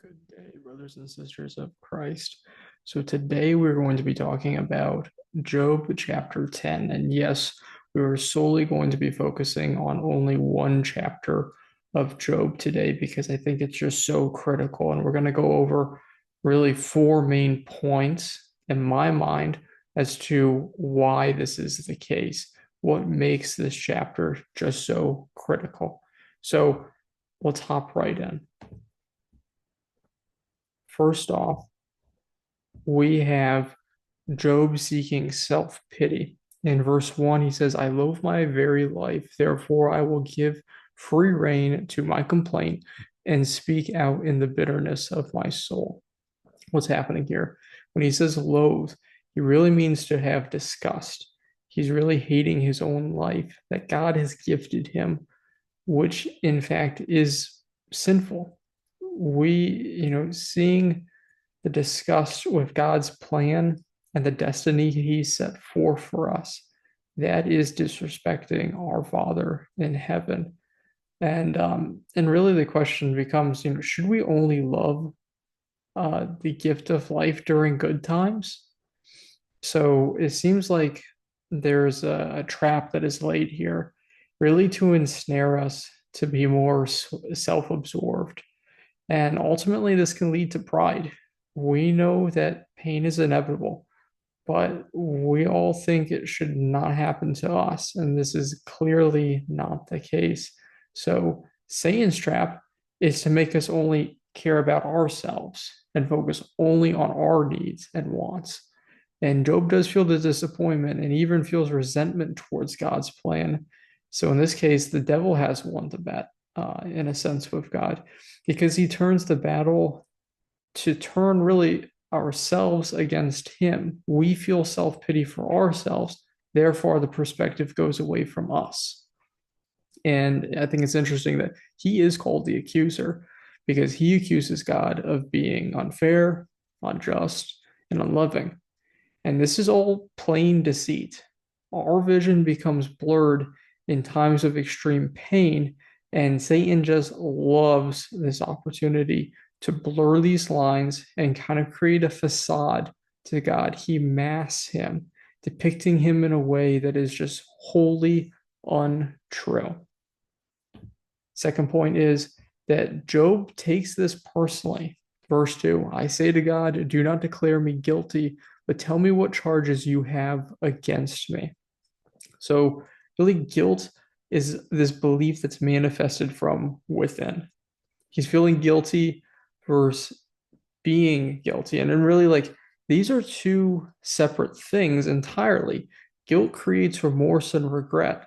Good day, brothers and sisters of Christ. So today we're going to be talking about Job chapter 10. And yes, we are solely going to be focusing on only one chapter of Job today because I think it's just so critical. And we're going to go over really four main points in my mind as to why this is the case, what makes this chapter just so critical. So let's hop right in. First off, we have Job seeking self pity. In verse 1, he says, I loathe my very life, therefore I will give free rein to my complaint and speak out in the bitterness of my soul. What's happening here? When he says loathe, he really means to have disgust. He's really hating his own life that God has gifted him, which in fact is sinful. Seeing the disgust with God's plan and the destiny he set forth for us. That is disrespecting our Father in heaven. And really the question becomes, should we only love the gift of life during good times? So it seems like there's a trap that is laid here, really to ensnare us to be more self-absorbed. And ultimately, this can lead to pride. We know that pain is inevitable, but we all think it should not happen to us. And this is clearly not the case. So, Satan's trap is to make us only care about ourselves and focus only on our needs and wants. And Job does feel the disappointment and even feels resentment towards God's plan. So, in this case, the devil has won the bet, in a sense, with God, because he turns the battle to turn really ourselves against him. We feel self pity for ourselves. Therefore, the perspective goes away from us. And I think it's interesting that he is called the accuser because he accuses God of being unfair, unjust, and unloving. And this is all plain deceit. Our vision becomes blurred in times of extreme pain, and Satan just loves this opportunity to blur these lines and kind of create a facade to God. He masks him, depicting him in a way that is just wholly untrue. Second point is that Job takes this personally. Verse 2, I say to God, do not declare me guilty, but tell me what charges you have against me. So, really, guilt is this belief that's manifested from within. He's feeling guilty versus being guilty. And then, really, like, these are two separate things entirely. Guilt creates remorse and regret.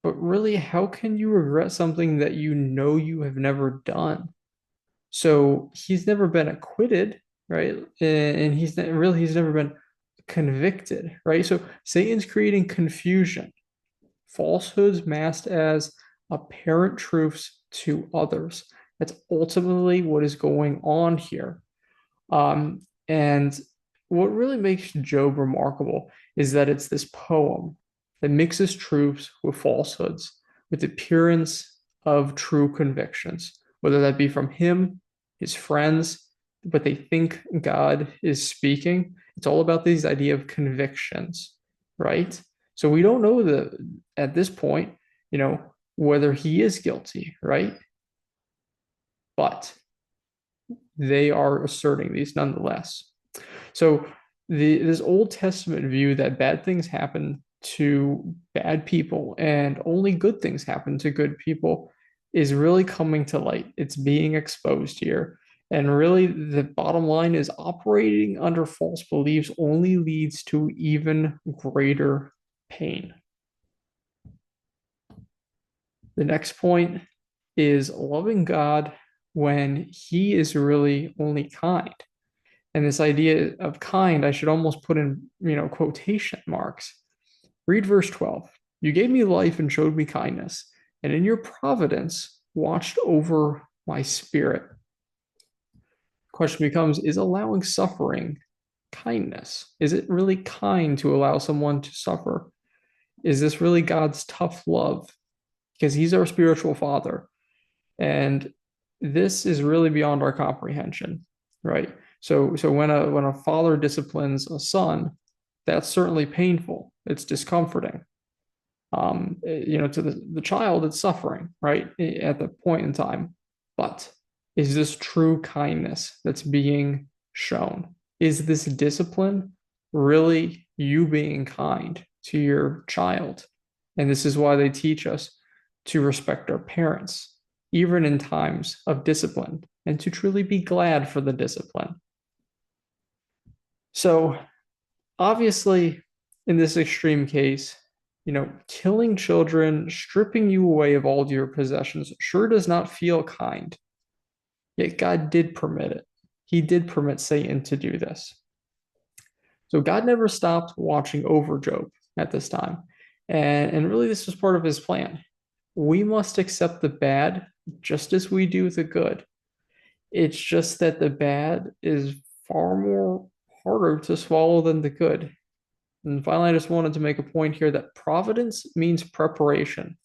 But really, how can you regret something that you know you have never done? So he's never been acquitted, right? And he's never been convicted, right? So Satan's creating confusion, falsehoods masked as apparent truths to others. That's ultimately what is going on here. And what really makes Job remarkable is that it's this poem that mixes truths with falsehoods, with the appearance of true convictions, whether that be from him, his friends, but they think God is speaking. It's all about this idea of convictions, right? So we don't know at this point, whether he is guilty, right? But they are asserting these nonetheless. So this Old Testament view that bad things happen to bad people and only good things happen to good people is really coming to light. It's being exposed here. And really, the bottom line is operating under false beliefs only leads to even greater pain. The next point is loving God when He is really only kind. And this idea of kind, I should almost put in, quotation marks. Read verse 12. You gave me life and showed me kindness, and in your providence watched over my spirit. The question becomes, is allowing suffering kindness? Is it really kind to allow someone to suffer? Is this really God's tough love? Because he's our spiritual father. And this is really beyond our comprehension, right? So when a father disciplines a son, that's certainly painful. It's discomforting. To the child, it's suffering, right? At the point in time. But is this true kindness that's being shown? Is this discipline really you being kind to your child? And this is why they teach us to respect our parents, even in times of discipline, and to truly be glad for the discipline. So, obviously, in this extreme case, killing children, stripping you away of all your possessions, sure does not feel kind. Yet God did permit it. He did permit Satan to do this. So God never stopped watching over Job at this time. And really, this was part of his plan. We must accept the bad just as we do the good. It's just that the bad is far more harder to swallow than the good. And finally, I just wanted to make a point here that providence means preparation.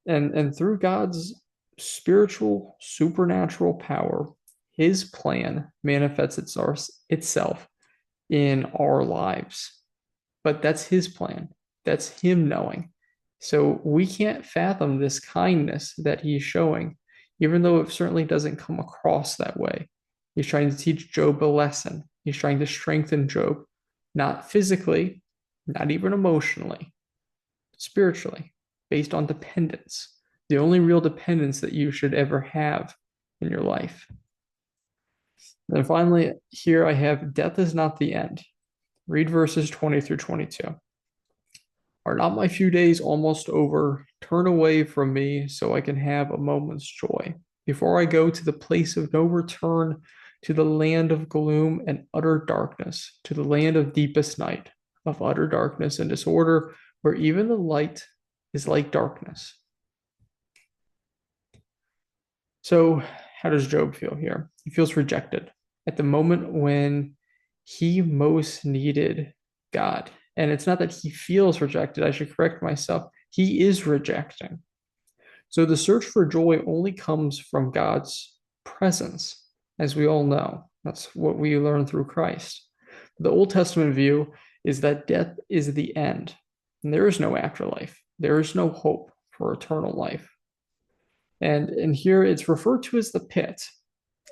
And through God's spiritual, supernatural power, his plan manifests itself in our lives. But that's his plan. That's him knowing. So we can't fathom this kindness that he's showing, even though it certainly doesn't come across that way. He's trying to teach Job a lesson. He's trying to strengthen Job, not physically, not even emotionally, spiritually, based on dependence. The only real dependence that you should ever have in your life. And then finally, here I have death is not the end. Read verses 20 through 22. Are not my few days almost over? Turn away from me so I can have a moment's joy. Before I go to the place of no return, to the land of gloom and utter darkness, to the land of deepest night, of utter darkness and disorder, where even the light is like darkness. So, how does Job feel here? He feels rejected at the moment when he most needed God. And it's not that he feels rejected, I should correct myself. He is rejecting. So the search for joy only comes from God's presence, as we all know. That's what we learn through Christ. The Old Testament view is that death is the end, and there is no afterlife. There is no hope for eternal life. And here it's referred to as the pit.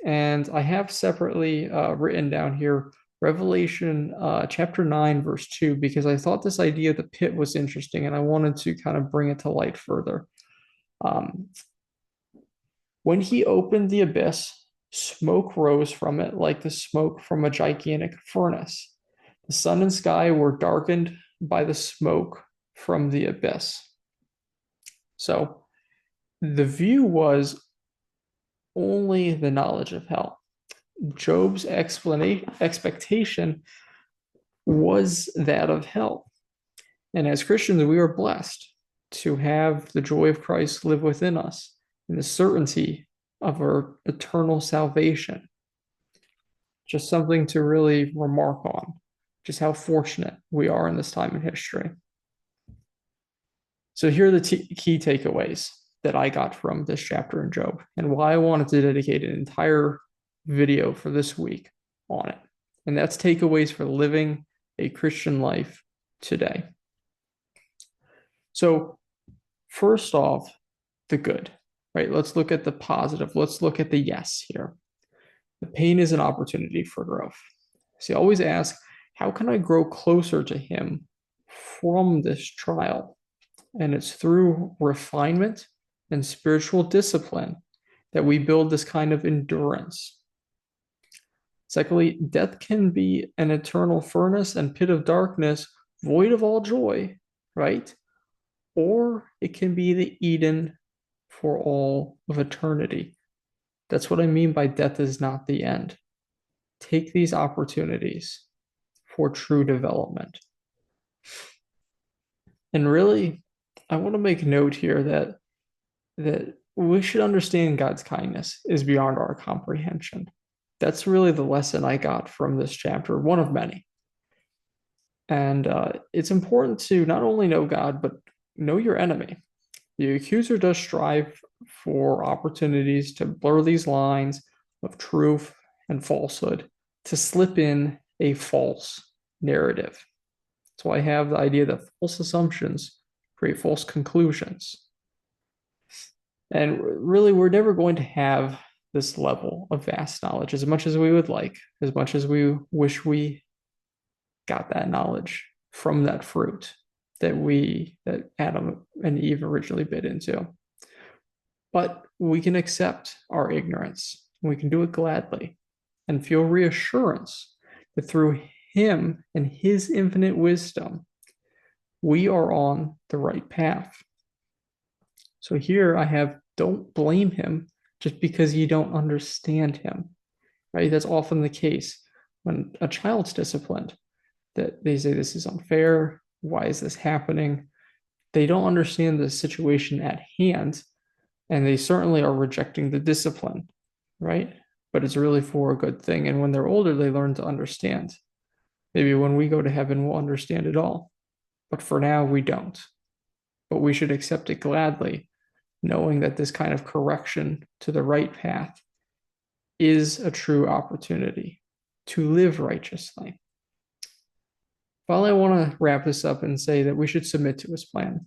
And I have separately written down here Revelation chapter 9, verse 2, because I thought this idea of the pit was interesting and I wanted to kind of bring it to light further. Um, when he opened the abyss, smoke rose from it like the smoke from a gigantic furnace. The sun and sky were darkened by the smoke from the abyss. So the view was only the knowledge of hell. Job's expectation was that of hell. And as Christians, we are blessed to have the joy of Christ live within us and the certainty of our eternal salvation. Just something to really remark on, just how fortunate we are in this time in history. So here are the key takeaways that I got from this chapter in Job and why I wanted to dedicate an entire video for this week on it. And that's takeaways for living a Christian life today. So, first off, the good, right? Let's look at the positive. Let's look at the yes here. The pain is an opportunity for growth. So, always ask, how can I grow closer to Him from this trial? And it's through refinement and spiritual discipline that we build this kind of endurance. Secondly, death can be an eternal furnace and pit of darkness, void of all joy, right? Or it can be the Eden for all of eternity. That's what I mean by death is not the end. Take these opportunities for true development. And really, I want to make note here that we should understand God's kindness is beyond our comprehension. That's really the lesson I got from this chapter, one of many. And it's important to not only know God, but know your enemy. The accuser does strive for opportunities to blur these lines of truth and falsehood, to slip in a false narrative. So I have the idea that false assumptions create false conclusions. And really, we're never going to have this level of vast knowledge as much as we would like, as much as we wish we got that knowledge from that fruit that Adam and Eve originally bit into. But we can accept our ignorance. We can do it gladly and feel reassurance that through him and his infinite wisdom, we are on the right path. So here I have, don't blame him just because you don't understand him, right? That's often the case when a child's disciplined, that they say this is unfair. Why is this happening? They don't understand the situation at hand, and they certainly are rejecting the discipline, right? But it's really for a good thing. And when they're older, they learn to understand. Maybe when we go to heaven, we'll understand it all. But for now, we don't. But we should accept it gladly, knowing that this kind of correction to the right path is a true opportunity to live righteously. Finally, I want to wrap this up and say that we should submit to his plan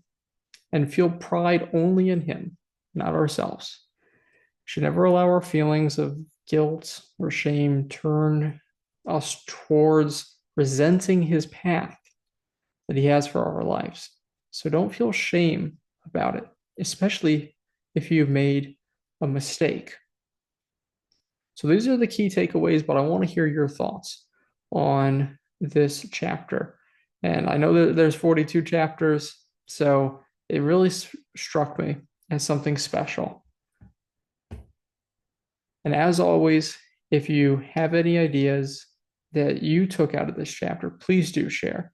and feel pride only in him, not ourselves. We should never allow our feelings of guilt or shame turn us towards resenting his path that he has for our lives. So don't feel shame about it, especially if you've made a mistake. So these are the key takeaways, but I want to hear your thoughts on this chapter. And I know that there's 42 chapters, so it really struck me as something special. And as always, if you have any ideas that you took out of this chapter, please do share.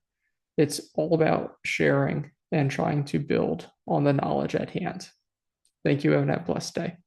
It's all about sharing and trying to build on the knowledge at hand. Thank you and have a blessed day.